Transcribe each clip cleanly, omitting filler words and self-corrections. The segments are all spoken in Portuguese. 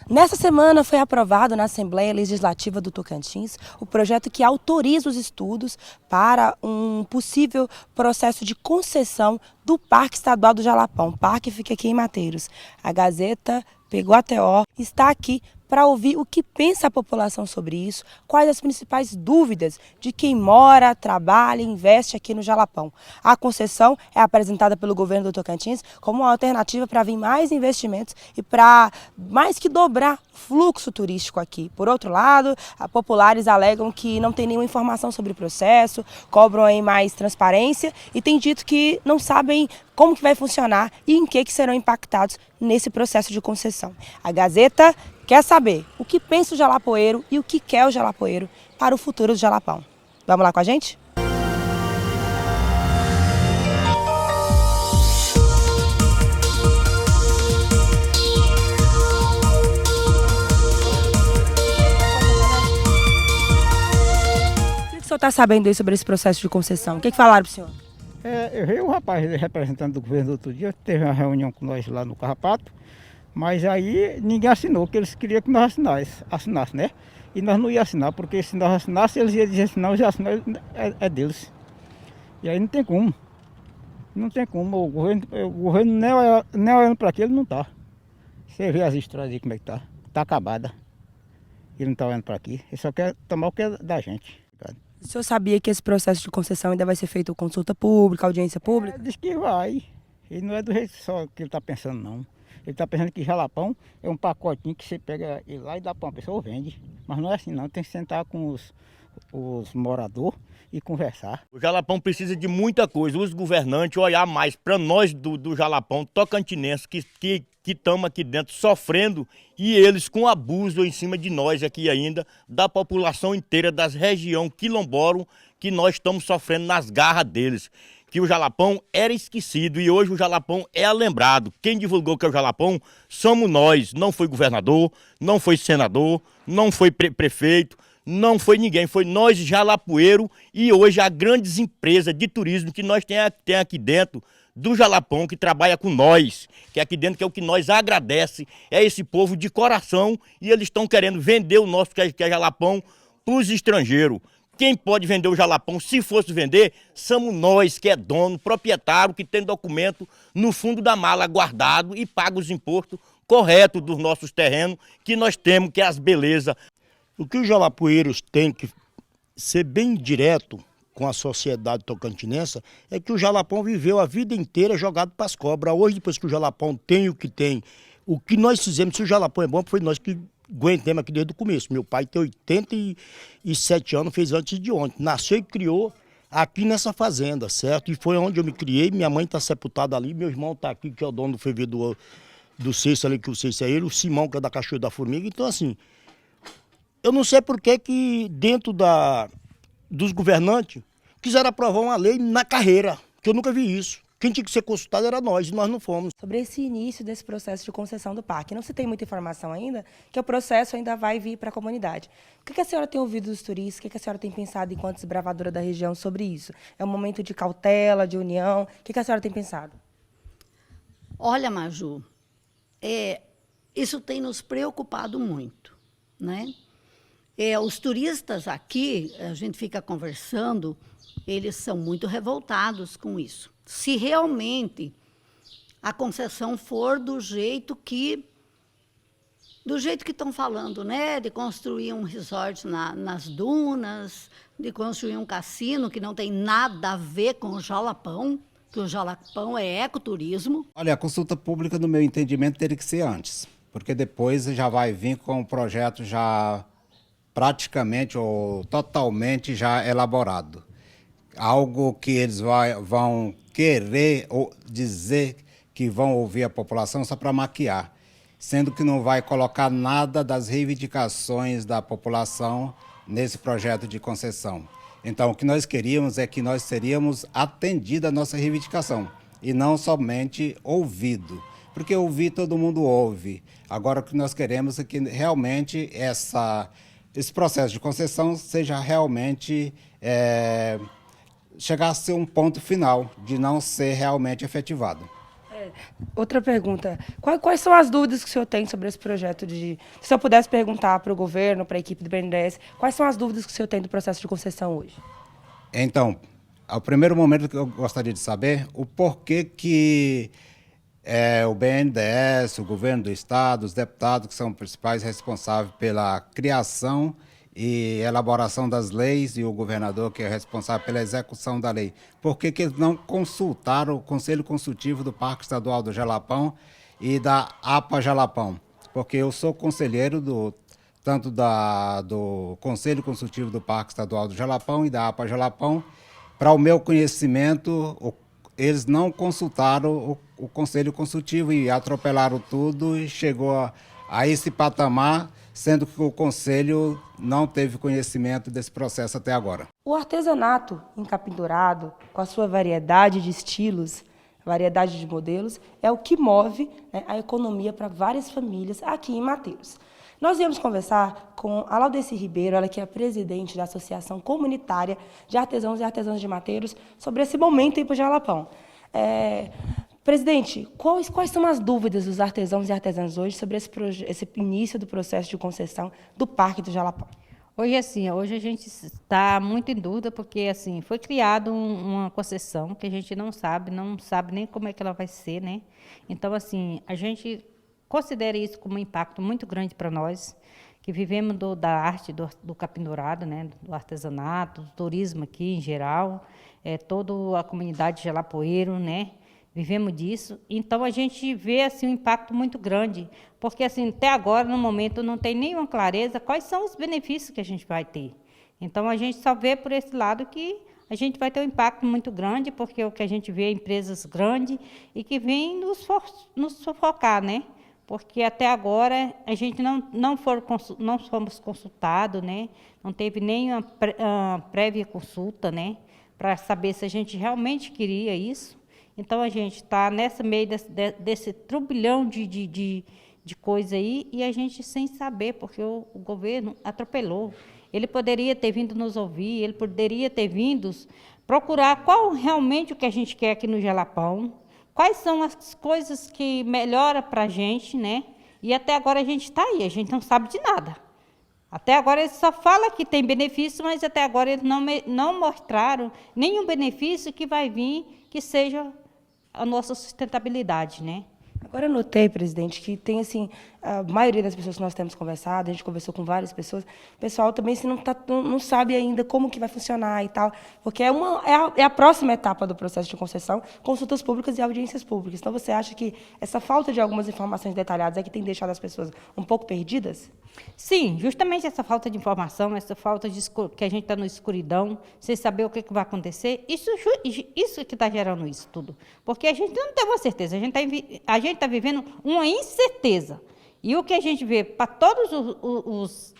Nessa semana foi aprovado na Assembleia Legislativa do Tocantins o projeto que autoriza os estudos para um possível processo de concessão do Parque Estadual do Jalapão. O parque fica aqui em Mateiros. A Gazeta pegou a TO, está aqui para ouvir o que pensa a população sobre isso, quais as principais dúvidas de quem mora, trabalha e investe aqui no Jalapão. A concessão é apresentada pelo governo do Tocantins como uma alternativa para vir mais investimentos e para mais que dobrar o fluxo turístico aqui. Por outro lado, populares alegam que não tem nenhuma informação sobre o processo, cobram aí mais transparência e têm dito que não sabem como que vai funcionar e em que serão impactados nesse processo de concessão. A Gazeta quer saber o que pensa o jalapoeiro e o que quer o jalapoeiro para o futuro do Jalapão. Vamos lá com a gente? O que o senhor está sabendo aí sobre esse processo de concessão? O que falaram para o senhor? Eu vi o rapaz representante do governo outro dia, teve uma reunião com nós lá no Carrapato, mas aí ninguém assinou, porque eles queriam que nós assinasse, né? E nós não íamos assinar, porque se nós assinássemos, eles iam dizer assim, não, já assinou, é deles. E aí não tem como. Não tem como, o governo nem olhando para aquilo, não está. Você vê as estradas aí como é que tá. Está acabada. Ele não está olhando para aqui, ele só quer tomar o que é da gente. O senhor sabia que esse processo de concessão ainda vai ser feito consulta pública, audiência pública? Diz que vai. Ele não é do jeito só que ele está pensando, não. Ele está pensando que Jalapão é um pacotinho que você pega ele lá e dá para uma pessoa ou vende. Mas não é assim, não. Tem que sentar com os moradores e conversar. O Jalapão precisa de muita coisa. Os governantes olhar mais para nós do Jalapão tocantinense que estamos aqui dentro sofrendo e eles com abuso em cima de nós aqui ainda, da população inteira, das regiões quilombolas, que nós estamos sofrendo nas garras deles. Que o Jalapão era esquecido e hoje o Jalapão é lembrado. Quem divulgou que é o Jalapão somos nós. Não foi governador, não foi senador, não foi prefeito, não foi ninguém. Foi nós, jalapoeiro, e hoje as grandes empresas de turismo que nós tem aqui dentro do Jalapão, que trabalha com nós, que é aqui dentro, que é o que nós agradece, é esse povo de coração, e eles estão querendo vender o nosso, que é Jalapão, para os estrangeiros. Quem pode vender o Jalapão, se fosse vender, somos nós, que é dono, proprietário, que tem documento no fundo da mala guardado e paga os impostos corretos dos nossos terrenos, que nós temos, que é as belezas. O que os jalapoeiros têm que ser bem direto com a sociedade tocantinense é que o Jalapão viveu a vida inteira jogado para as cobras. Hoje, depois que o Jalapão tem o que nós fizemos, se o Jalapão é bom, foi nós que aguentemos aqui desde o começo. Meu pai tem 87 anos, fez antes de ontem. Nasceu e criou aqui nessa fazenda, certo? E foi onde eu me criei. Minha mãe está sepultada ali, meu irmão está aqui, que é o dono do ferveiro do Cesso ali, que o Cesso é ele, o Simão, que é da Cachoeira da Formiga. Então, assim, eu não sei por que dentro dos governantes quiseram aprovar uma lei na carreira, que eu nunca vi isso. Quem tinha que ser consultado era nós, e nós não fomos. Sobre esse início desse processo de concessão do parque, não se tem muita informação ainda, que o processo ainda vai vir para a comunidade. O que a senhora tem ouvido dos turistas? O que a senhora tem pensado enquanto desbravadora da região sobre isso? É um momento de cautela, de união? O que a senhora tem pensado? Olha, Maju, isso tem nos preocupado muito, né? Os turistas aqui, a gente fica conversando, eles são muito revoltados com isso. Se realmente a concessão for do jeito que estão falando, né? De construir um resort nas dunas, de construir um cassino que não tem nada a ver com o Jalapão, que o Jalapão é ecoturismo. Olha, a consulta pública, no meu entendimento, teria que ser antes, porque depois já vai vir com o projeto já praticamente ou totalmente já elaborado. Algo que eles vão querer dizer que vão ouvir a população só para maquiar, sendo que não vai colocar nada das reivindicações da população nesse projeto de concessão. Então, o que nós queríamos é que nós seríamos atendido a nossa reivindicação e não somente ouvido, porque ouvir todo mundo ouve. Agora, o que nós queremos é que realmente esse processo de concessão seja realmente chegar a ser um ponto final de não ser realmente efetivado. Outra pergunta. Quais são as dúvidas que o senhor tem sobre esse projeto de... Se eu pudesse perguntar para o governo, para a equipe do BNDES, quais são as dúvidas que o senhor tem do processo de concessão hoje? Então, ao primeiro momento que eu gostaria de saber o porquê que o BNDES, o governo do estado, os deputados que são os principais responsáveis pela criação e elaboração das leis e o governador que é responsável pela execução da lei, por que eles não consultaram o Conselho Consultivo do Parque Estadual do Jalapão e da APA Jalapão? Porque eu sou conselheiro tanto do Conselho Consultivo do Parque Estadual do Jalapão e da APA Jalapão. Para o meu conhecimento, eles não consultaram o Conselho Consultivo e atropelaram tudo e chegou a esse patamar, sendo que o Conselho não teve conhecimento desse processo até agora. O artesanato em Capim Dourado, com a sua variedade de estilos, variedade de modelos, é o que move, né, a economia para várias famílias aqui em Mateus. Nós viemos conversar com a Laudeci Ribeiro, ela que é presidente da Associação Comunitária de Artesãos e Artesãs de Mateiros, sobre esse momento aí para o Jalapão. Presidente, quais são as dúvidas dos artesãos e artesãs hoje sobre esse início do processo de concessão do Parque do Jalapão? Hoje a gente está muito em dúvida, porque assim, foi criada uma concessão que a gente não sabe nem como é que ela vai ser, né? Então, assim, a gente considera isso como um impacto muito grande para nós, que vivemos da arte do Capim Dourado, né? Do artesanato, do turismo aqui em geral, toda a comunidade de jalapoeiro, né? Vivemos disso, então a gente vê assim, um impacto muito grande, porque assim, até agora, no momento, não tem nenhuma clareza quais são os benefícios que a gente vai ter. Então, a gente só vê por esse lado que a gente vai ter um impacto muito grande, porque o que a gente vê é empresas grandes e que vêm nos sufocar, né? Porque até agora a gente não fomos consultados, né? Não teve nenhuma prévia consulta, né? Para saber se a gente realmente queria isso. Então, a gente está nessa meio desse turbilhão de coisa aí e a gente sem saber, porque o governo atropelou. Ele poderia ter vindo nos ouvir, ele poderia ter vindo procurar qual realmente o que a gente quer aqui no Jalapão, quais são as coisas que melhoram para a gente, né? E até agora a gente está aí, a gente não sabe de nada. Até agora eles só falam que tem benefício, mas até agora eles não mostraram nenhum benefício que vai vir que seja a nossa sustentabilidade, né? Agora eu notei, presidente, que tem assim, a maioria das pessoas que nós temos conversado, a gente conversou com várias pessoas, o pessoal também assim, não sabe ainda como que vai funcionar e tal, porque é a próxima etapa do processo de concessão, consultas públicas e audiências públicas. Então, você acha que essa falta de algumas informações detalhadas é que tem deixado as pessoas um pouco perdidas? Sim, justamente essa falta de informação, essa falta de que a gente está na escuridão, sem saber o que vai acontecer, isso que está gerando isso tudo. Porque a gente não tem uma certeza, a gente está vivendo uma incerteza. E o que a gente vê para todos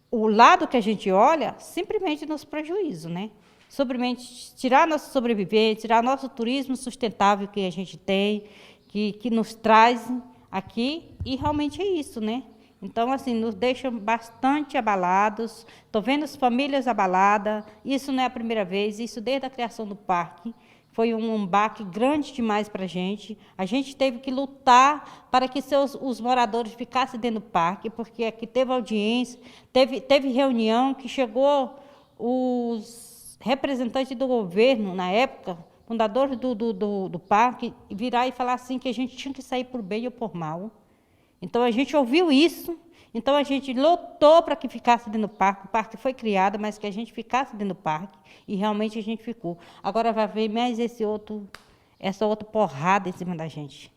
o lado que a gente olha, simplesmente nos prejuízo, né? Simplesmente tirar nossa sobrevivência, tirar nosso turismo sustentável que a gente tem, que nos traz aqui, e realmente é isso, né? Então, assim, nos deixa bastante abalados, estou vendo as famílias abaladas, isso não é a primeira vez, isso desde a criação do parque, foi um baque grande demais para a gente teve que lutar para que os moradores ficassem dentro do parque, porque aqui teve audiência, teve reunião que chegou os representantes do governo, na época, fundadores do parque, virar e falar assim que a gente tinha que sair por bem ou por mal. Então, a gente ouviu isso, então a gente lutou para que ficasse dentro do parque. O parque foi criado, mas que a gente ficasse dentro do parque, e realmente a gente ficou. Agora vai vir mais essa outra porrada em cima da gente.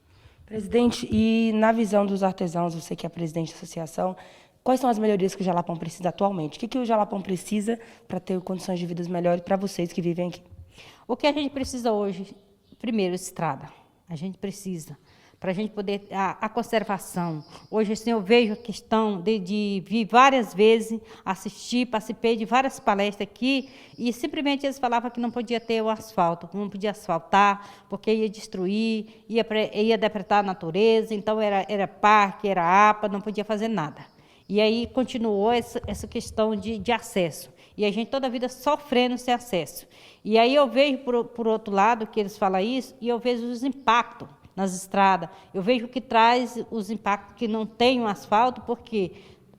Presidente, e na visão dos artesãos, você que é presidente da associação, quais são as melhorias que o Jalapão precisa atualmente? O que o Jalapão precisa para ter condições de vida melhores para vocês que vivem aqui? O que a gente precisa hoje, primeiro, estrada. A gente precisa, para a gente poder... A conservação. Hoje, assim, eu vejo a questão de vir várias vezes, assistir, participei de várias palestras aqui, e simplesmente eles falavam que não podia ter o asfalto, não podia asfaltar, porque ia destruir, ia depredar a natureza, então era parque, era APA, não podia fazer nada. E aí continuou essa questão de acesso. E a gente toda a vida sofrendo sem acesso. E aí eu vejo, por outro lado, que eles falam isso, e eu vejo os impactos nas estradas. Eu vejo que traz os impactos que não tem o asfalto, porque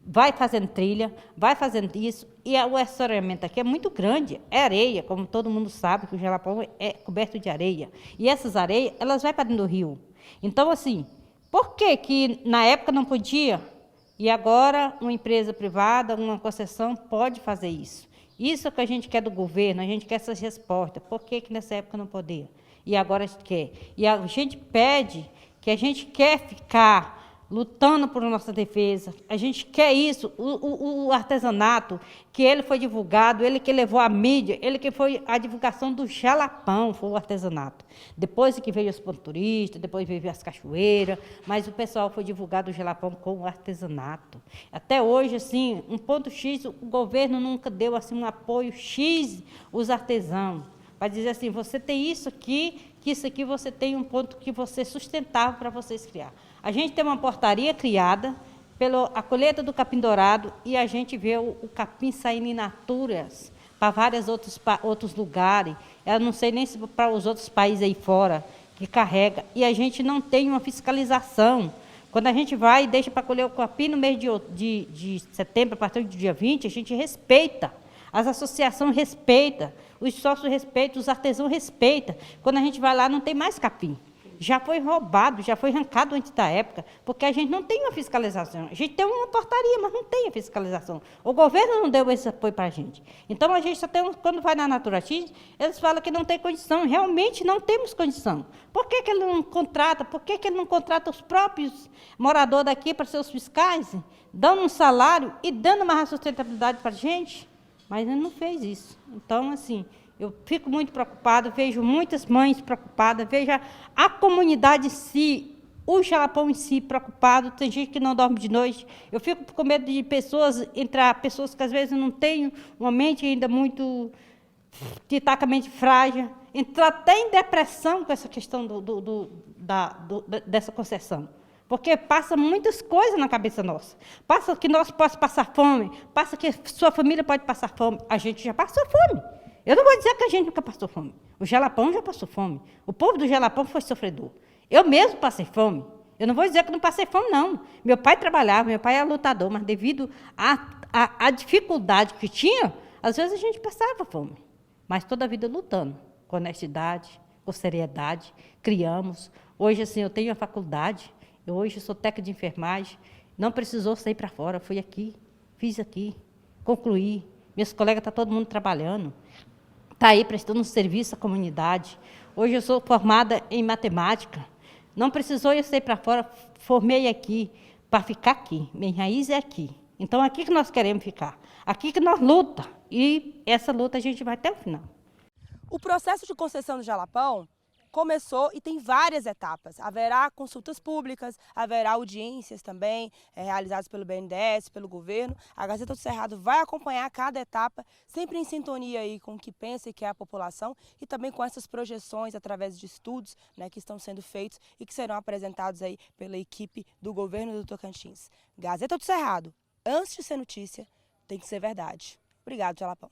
vai fazendo trilha, vai fazendo isso, e o assoreamento aqui é muito grande, é areia, como todo mundo sabe, que o Jalapão é coberto de areia. E essas areias, elas vão para dentro do rio. Então, assim, por que na época não podia, e agora uma empresa privada, uma concessão, pode fazer isso? Isso é o que a gente quer do governo, a gente quer essas respostas. Por que nessa época não podia? E agora a gente quer. E a gente pede que a gente quer ficar lutando por nossa defesa. A gente quer isso, o artesanato, que ele foi divulgado, ele que levou a mídia, ele que foi a divulgação do Jalapão, foi o artesanato. Depois que veio os pontos turísticos, depois veio as cachoeiras, mas o pessoal foi divulgado o Jalapão com o artesanato. Até hoje, assim, um ponto X, o governo nunca deu assim, um apoio X aos artesãos, para dizer assim, você tem isso aqui, que isso aqui você tem um ponto que você é sustentável para vocês criar. A gente tem uma portaria criada pela colheita do capim dourado e a gente vê o capim saindo in naturas para vários outros lugares. Eu não sei nem se para os outros países aí fora que carrega. E a gente não tem uma fiscalização. Quando a gente vai e deixa para colher o capim no mês de setembro, a partir do dia 20, a gente respeita. As associações respeitam, os sócios respeitam, os artesãos respeitam. Quando a gente vai lá, não tem mais capim. Já foi roubado, já foi arrancado antes da época, porque a gente não tem uma fiscalização. A gente tem uma portaria, mas não tem a fiscalização. O governo não deu esse apoio para a gente. Então, a gente só tem, quando vai na Natura X, eles falam que não tem condição. Realmente não temos condição. Por que ele não contrata? Por que ele não contrata os próprios moradores daqui para ser os fiscais, dando um salário e dando uma sustentabilidade para a gente? Mas ele não fez isso. Então, assim, eu fico muito preocupada, vejo muitas mães preocupadas, vejo a comunidade em si, o Jalapão em si preocupado, tem gente que não dorme de noite. Eu fico com medo de entrar pessoas que às vezes não têm uma mente ainda muito, que está com a mente frágil, entrar até em depressão com essa questão dessa concessão. Porque passa muitas coisas na cabeça nossa. Passa que nós podemos passar fome, passa que sua família pode passar fome. A gente já passou fome. Eu não vou dizer que a gente nunca passou fome. O Jalapão já passou fome. O povo do Jalapão foi sofredor. Eu mesmo passei fome. Eu não vou dizer que não passei fome, não. Meu pai trabalhava, meu pai era lutador, mas devido à dificuldade que tinha, às vezes a gente passava fome. Mas toda a vida lutando, com honestidade, com seriedade, criamos. Hoje, assim, eu tenho a faculdade, hoje sou técnica de enfermagem, não precisou sair para fora, fui aqui, fiz aqui, concluí. Meus colegas estão todo mundo trabalhando. Está aí prestando um serviço à comunidade. Hoje eu sou formada em matemática. Não precisou eu sair para fora, formei aqui, para ficar aqui. Minha raiz é aqui. Então, aqui que nós queremos ficar. Aqui que nós luta. E essa luta a gente vai até o final. O processo de concessão do Jalapão começou e tem várias etapas. Haverá consultas públicas, haverá audiências também realizadas pelo BNDES, pelo governo. A Gazeta do Cerrado vai acompanhar cada etapa, sempre em sintonia aí com o que pensa e quer a população e também com essas projeções através de estudos, né, que estão sendo feitos e que serão apresentados aí pela equipe do governo do Tocantins. Gazeta do Cerrado, antes de ser notícia, tem que ser verdade. Obrigado, Jalapão.